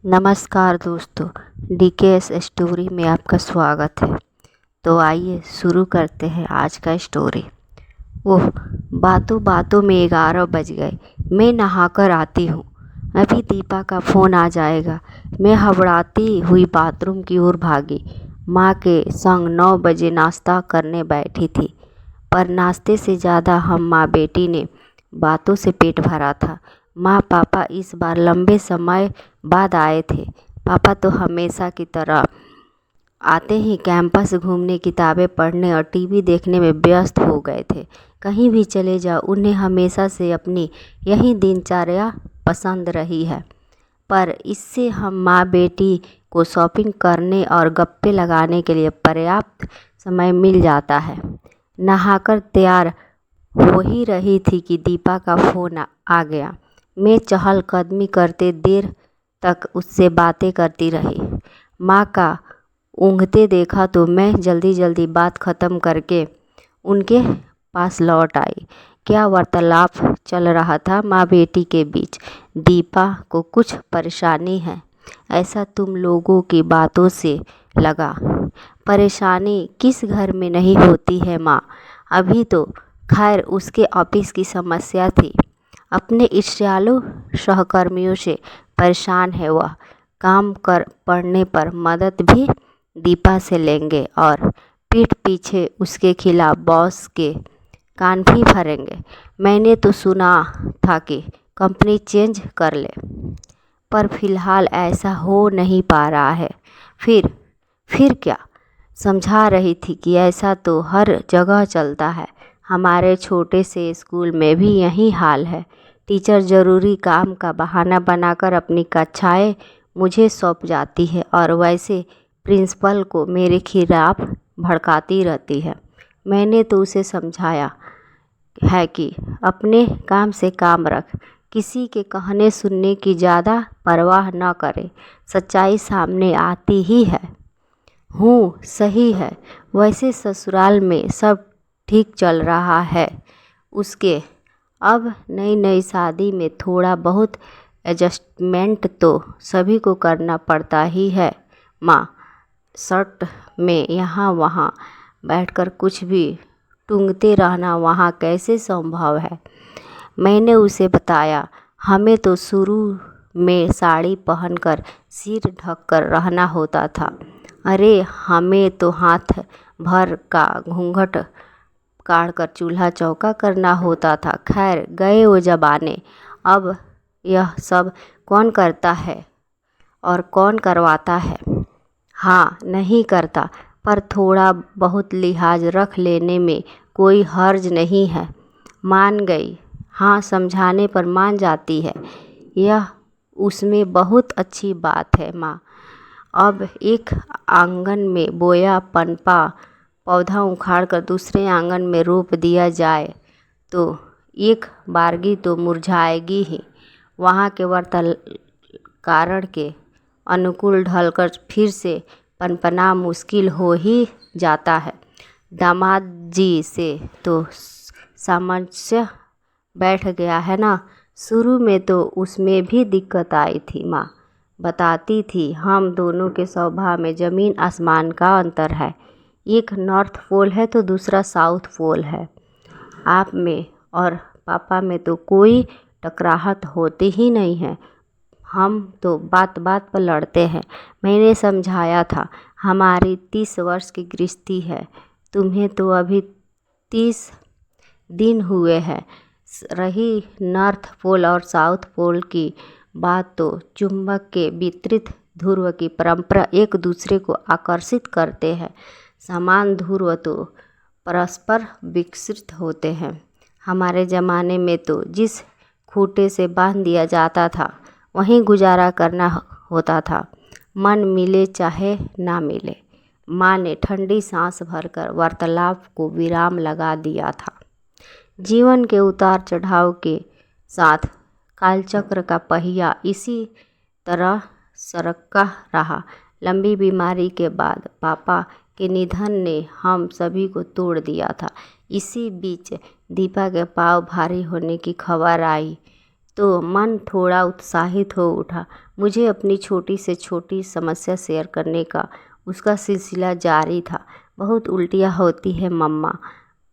नमस्कार दोस्तों, DKS story में आपका स्वागत है। तो आइए शुरू करते हैं आज का स्टोरी। ओह, बातों बातों में 11 बज गए। मैं नहाकर आती हूँ, अभी दीपा का फ़ोन आ जाएगा। मैं हबड़ाती हुई बाथरूम की ओर भागी। माँ के संग 9 बजे नाश्ता करने बैठी थी, पर नाश्ते से ज़्यादा हम माँ बेटी ने बातों से पेट भरा था। माँ पापा इस बार लंबे समय बाद आए थे। पापा तो हमेशा की तरह आते ही कैंपस घूमने, किताबें पढ़ने और टीवी देखने में व्यस्त हो गए थे। कहीं भी चले जाओ, उन्हें हमेशा से अपनी यही दिनचर्या पसंद रही है। पर इससे हम माँ बेटी को शॉपिंग करने और गप्पे लगाने के लिए पर्याप्त समय मिल जाता है। नहाकर तैयार हो ही रही थी कि दीपा का फ़ोन आ गया। मैं चहलकदमी करते देर तक उससे बातें करती रही। माँ का ऊँघते देखा तो मैं जल्दी जल्दी बात ख़त्म करके उनके पास लौट आई। क्या वार्तालाप चल रहा था माँ बेटी के बीच। दीपा को कुछ परेशानी है, ऐसा तुम लोगों की बातों से लगा। परेशानी किस घर में नहीं होती है माँ। अभी तो खैर उसके ऑफिस की समस्या थी। अपने ईर्ष्यालु सहकर्मियों से परेशान है वह। काम कर पड़ने पर मदद भी दीपा से लेंगे और पीठ पीछे उसके खिलाफ बॉस के कान भी भरेंगे। मैंने तो सुना था कि कंपनी चेंज कर ले, पर फिलहाल ऐसा हो नहीं पा रहा है। फिर क्या। समझा रही थी कि ऐसा तो हर जगह चलता है। हमारे छोटे से स्कूल में भी यही हाल है। टीचर ज़रूरी काम का बहाना बनाकर अपनी कक्षाएं मुझे सौंप जाती है और वैसे प्रिंसिपल को मेरे खिलाफ भड़काती रहती है। मैंने तो उसे समझाया है कि अपने काम से काम रख, किसी के कहने सुनने की ज़्यादा परवाह न करे। सच्चाई सामने आती ही है। सही है। वैसे ससुराल में सब ठीक चल रहा है उसके। अब नई नई शादी में थोड़ा बहुत एडजस्टमेंट तो सभी को करना पड़ता ही है माँ। शर्ट में यहाँ वहाँ बैठकर कुछ भी टूंगते रहना वहाँ कैसे संभव है। मैंने उसे बताया, हमें तो शुरू में साड़ी पहनकर सिर ढककर रहना होता था। अरे हमें तो हाथ भर का घूंघट काढ़कर चूल्हा चौका करना होता था। खैर गए वो ज़माने। अब यह सब कौन करता है और कौन करवाता है। हाँ, नहीं करता, पर थोड़ा बहुत लिहाज रख लेने में कोई हर्ज नहीं है। मान गई। हाँ, समझाने पर मान जाती है, यह उसमें बहुत अच्छी बात है माँ। अब एक आंगन में बोया पनपा पौधा उखाड़कर दूसरे आंगन में रोप दिया जाए तो एक बारगी तो मुरझाएगी ही। वहाँ के कारण के अनुकूल ढलकर फिर से पनपना मुश्किल हो ही जाता है। दामाद जी से तो सामंजस्य बैठ गया है ना। शुरू में तो उसमें भी दिक्कत आई थी। माँ बताती थी, हम दोनों के स्वभाव में ज़मीन आसमान का अंतर है। एक नॉर्थ पोल है तो दूसरा साउथ पोल है। आप में और पापा में तो कोई टकराहट होती ही नहीं है। हम तो बात बात पर लड़ते हैं। मैंने समझाया था, हमारी 30 वर्ष की गृहस्थी है, तुम्हें तो अभी 30 दिन हुए हैं। रही नॉर्थ पोल और साउथ पोल की बात, तो चुंबक के विपरीत ध्रुव की परंपरा एक दूसरे को आकर्षित करते हैं। समान ध्रुव तो परस्पर विकसित होते हैं। हमारे ज़माने में तो जिस खूंटे से बांध दिया जाता था वहीं गुजारा करना होता था, मन मिले चाहे ना मिले। माँ ने ठंडी सांस भरकर वार्तालाप को विराम लगा दिया था। जीवन के उतार चढ़ाव के साथ कालचक्र का पहिया इसी तरह सरका रहा। लंबी बीमारी के बाद पापा के निधन ने हम सभी को तोड़ दिया था। इसी बीच दीपा के पाँव भारी होने की खबर आई तो मन थोड़ा उत्साहित हो उठा। मुझे अपनी छोटी से छोटी समस्या शेयर करने का उसका सिलसिला जारी था। बहुत उल्टियाँ होती है मम्मा,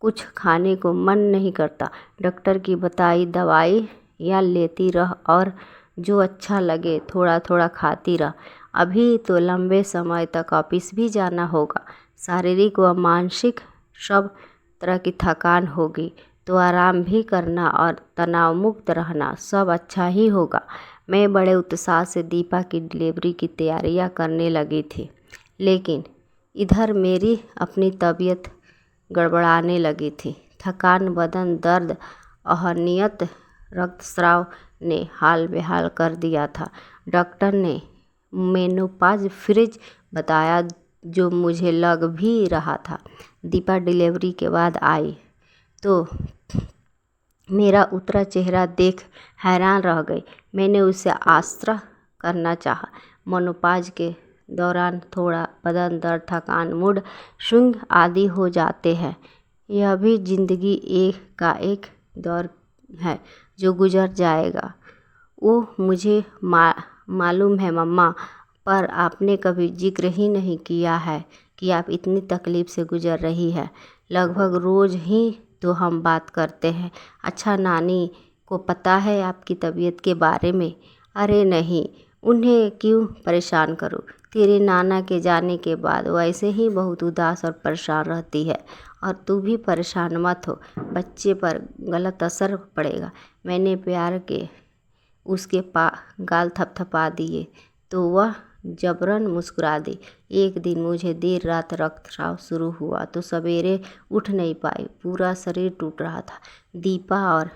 कुछ खाने को मन नहीं करता। डॉक्टर की बताई दवाई या लेती रह और जो अच्छा लगे थोड़ा थोड़ा खाती रह। अभी तो लंबे समय तक ऑफिस भी जाना होगा। शारीरिक व मानसिक सब तरह की थकान होगी तो आराम भी करना और तनाव मुक्त रहना सब अच्छा ही होगा। मैं बड़े उत्साह से दीपा की डिलीवरी की तैयारियां करने लगी थी, लेकिन इधर मेरी अपनी तबीयत गड़बड़ाने लगी थी। थकान, बदन दर्द, अनियमित रक्तस्राव ने हाल बेहाल कर दिया था। डॉक्टर ने मेनोपॉज फ्रिज बताया, जो मुझे लग भी रहा था। दीपा डिलीवरी के बाद आई तो मेरा उतरा चेहरा देख हैरान रह गई। मैंने उसे आश्रय करना चाहा। मेनोपॉज के दौरान थोड़ा बदन दर्द, थकान, मूड स्विंग आदि हो जाते हैं। यह भी जिंदगी का एक दौर है जो गुजर जाएगा। वो मुझे मालूम है मम्मा, पर आपने कभी जिक्र ही नहीं किया है कि आप इतनी तकलीफ़ से गुजर रही है। लगभग रोज़ ही तो हम बात करते हैं। अच्छा, नानी को पता है आपकी तबीयत के बारे में? अरे नहीं, उन्हें क्यों परेशान करूं? तेरे नाना के जाने के बाद वैसे ही बहुत उदास और परेशान रहती है, और तू भी परेशान मत हो, बच्चे पर गलत असर पड़ेगा। मैंने प्यार के उसके गाल थपथपा दिए तो वह जबरन मुस्कुरा दी। एक दिन मुझे देर रात रक्तस्राव शुरू हुआ तो सवेरे उठ नहीं पाई, पूरा शरीर टूट रहा था। दीपा और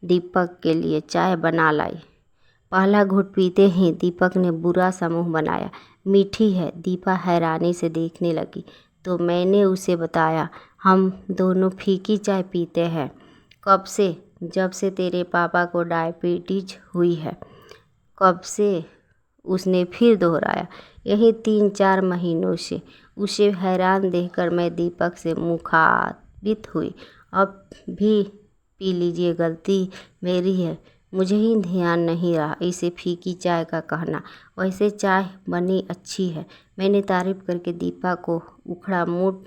दीपक के लिए चाय बना लाई। पहला घूंट पीते ही दीपक ने बुरा सा मुँह बनाया। मीठी है, दीपा हैरानी से देखने लगी। तो मैंने उसे बताया, हम दोनों फीकी चाय पीते हैं। कब से? जब से तेरे पापा को डायबिटीज हुई है। कब से? उसने फिर दोहराया। यही 3-4 महीनों से। उसे हैरान देखकर मैं दीपक से मुखातिब हुई। अब भी पी लीजिए, गलती मेरी है, मुझे ही ध्यान नहीं रहा इसे फीकी चाय का कहना। वैसे चाय बनी अच्छी है। मैंने तारीफ करके दीपा को उखड़ा मूड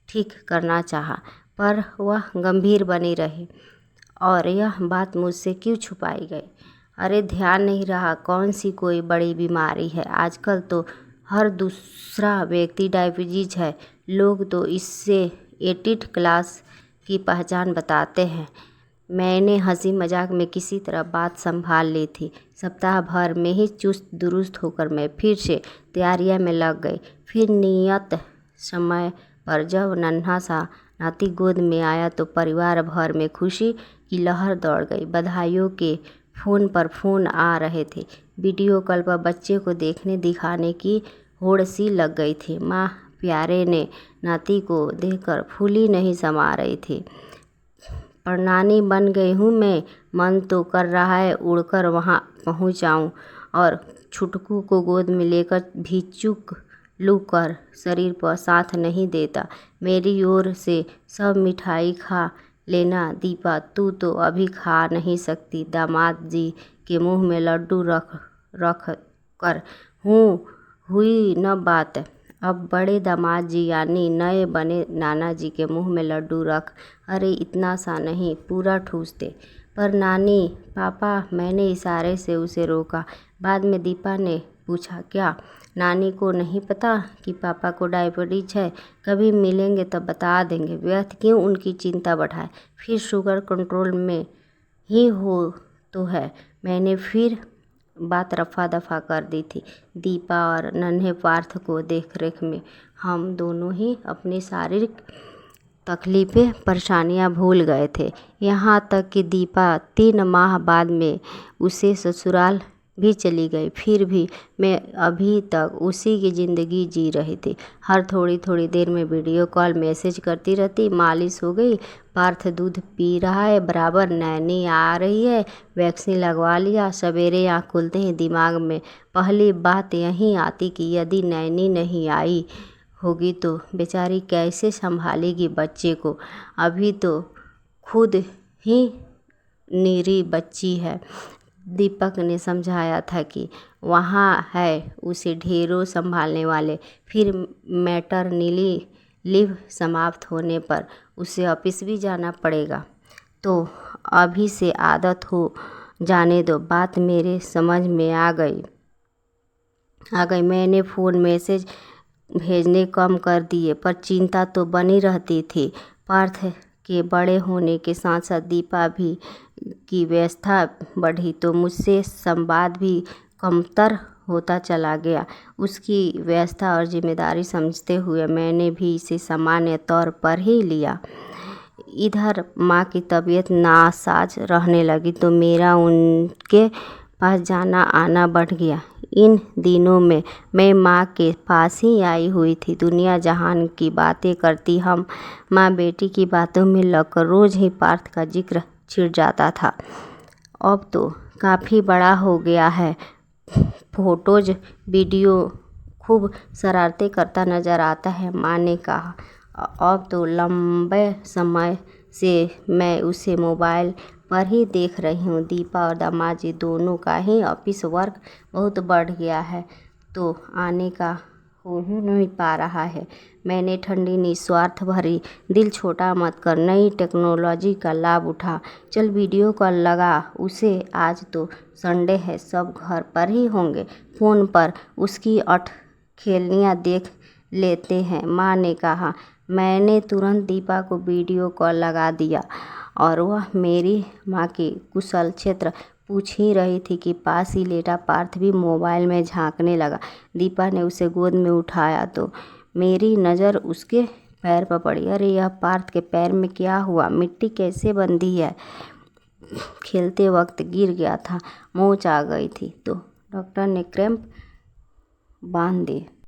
ठीक करना चाहा, पर वह गंभीर बनी रही और यह बात मुझसे क्यों छुपाई गई। अरे ध्यान नहीं रहा, कौन सी कोई बड़ी बीमारी है? आजकल तो हर दूसरा व्यक्ति डायबिटीज है। लोग तो इससे 8th क्लास की पहचान बताते हैं। मैंने हंसी मजाक में किसी तरह बात संभाल ली थी। सप्ताह भर में ही चुस्त दुरुस्त होकर मैं फिर से तैयारियां में लग गई। फिर नियत समय पर जब नन्हा सा नाती गोद में आया तो परिवार भर में खुशी की लहर दौड़ गई। बधाइयों के फ़ोन पर फ़ोन आ रहे थे। वीडियो कॉल पर बच्चे को देखने दिखाने की होड़ सी लग गई थी। माँ प्यारे ने नाती को देखकर फूली नहीं समा रही थी। परनानी बन गई हूँ मैं, मन तो कर रहा है उड़कर वहाँ पहुँच जाऊँ और छुटकू को गोद में लेकर भी चुक लू कर शरीर पर साथ नहीं देता। मेरी ओर से सब मिठाई खा लेना। दीपा, तू तो अभी खा नहीं सकती। दामाद जी के मुंह में लड्डू रख रख कर हुई न बात। अब बड़े दामाद जी यानी नए बने नाना जी के मुंह में लड्डू रख। अरे इतना सा नहीं, पूरा ठूस दे। पर नानी, पापा, मैंने इशारे से उसे रोका। बाद में दीपा ने पूछा, क्या नानी को नहीं पता कि पापा को डायबिटीज है? कभी मिलेंगे तब बता देंगे, व्यर्थ क्यों उनकी चिंता बढ़ाए। फिर शुगर कंट्रोल में ही हो तो है। मैंने फिर बात रफा दफा कर दी थी। दीपा और नन्हे पार्थ को देख रेख में हम दोनों ही अपनी शारीरिक तकलीफ़ें, परेशानियां भूल गए थे। यहाँ तक कि दीपा 3 माह बाद में उसे ससुराल भी चली गई। फिर भी मैं अभी तक उसी की ज़िंदगी जी रही थी। हर थोड़ी थोड़ी देर में वीडियो कॉल मैसेज करती रहती। मालिश हो गई, पार्थ दूध पी रहा है बराबर, नैनी आ रही है, वैक्सीन लगवा लिया। सवेरे आँख खुलते ही दिमाग में पहली बात यही आती कि यदि नैनी नहीं आई होगी तो बेचारी कैसे संभालेगी बच्चे को। अभी तो खुद ही नीरी बच्ची है। दीपक ने समझाया था कि वहाँ है उसे ढेरों संभालने वाले। फिर मैटरनिटी लीव समाप्त होने पर उसे ऑफिस भी जाना पड़ेगा, तो अभी से आदत हो जाने दो। बात मेरे समझ में आ गई। मैंने फ़ोन मैसेज भेजने कम कर दिए, पर चिंता तो बनी रहती थी। पार्थ के बड़े होने के साथ साथ दीपा भी की व्यवस्था बढ़ी, तो मुझसे संवाद भी कमतर होता चला गया। उसकी व्यवस्था और जिम्मेदारी समझते हुए मैंने भी इसे सामान्य तौर पर ही लिया। इधर माँ की तबीयत नासाज रहने लगी, तो मेरा उनके पास जाना आना बढ़ गया। इन दिनों में मैं माँ के पास ही आई हुई थी। दुनिया जहान की बातें करती हम माँ बेटी की बातों में लगकर रोज़ ही पार्थ का जिक्र छिड़ जाता था। अब तो काफ़ी बड़ा हो गया है, फोटोज वीडियो खूब शरारतें करता नज़र आता है, माँ ने कहा। अब तो लंबे समय से मैं उसे मोबाइल पर ही देख रही हूँ। दीपा और दामाजी दोनों का ही ऑफिस वर्क बहुत बढ़ गया है, तो आने का हो ही नहीं पा रहा है। मैंने ठंडी निस्वार्थ भरी दिल छोटा मत कर नई टेक्नोलॉजी का लाभ उठा। चल वीडियो कॉल लगा उसे, आज तो संडे है, सब घर पर ही होंगे। फ़ोन पर उसकी खेलनियाँ देख लेते हैं, माँ ने कहा। मैंने तुरंत दीपा को वीडियो कॉल लगा दिया और वह मेरी माँ की कुशल क्षेत्र पूछ ही रही थी कि पास ही लेटा पार्थ भी मोबाइल में झांकने लगा। दीपा ने उसे गोद में उठाया तो मेरी नज़र उसके पैर पर पड़ी। अरे यह पार्थ के पैर में क्या हुआ? मिट्टी कैसे बंधी है? खेलते वक्त गिर गया था, मोच आ गई थी, तो डॉक्टर ने क्रैम्प बांध दिए।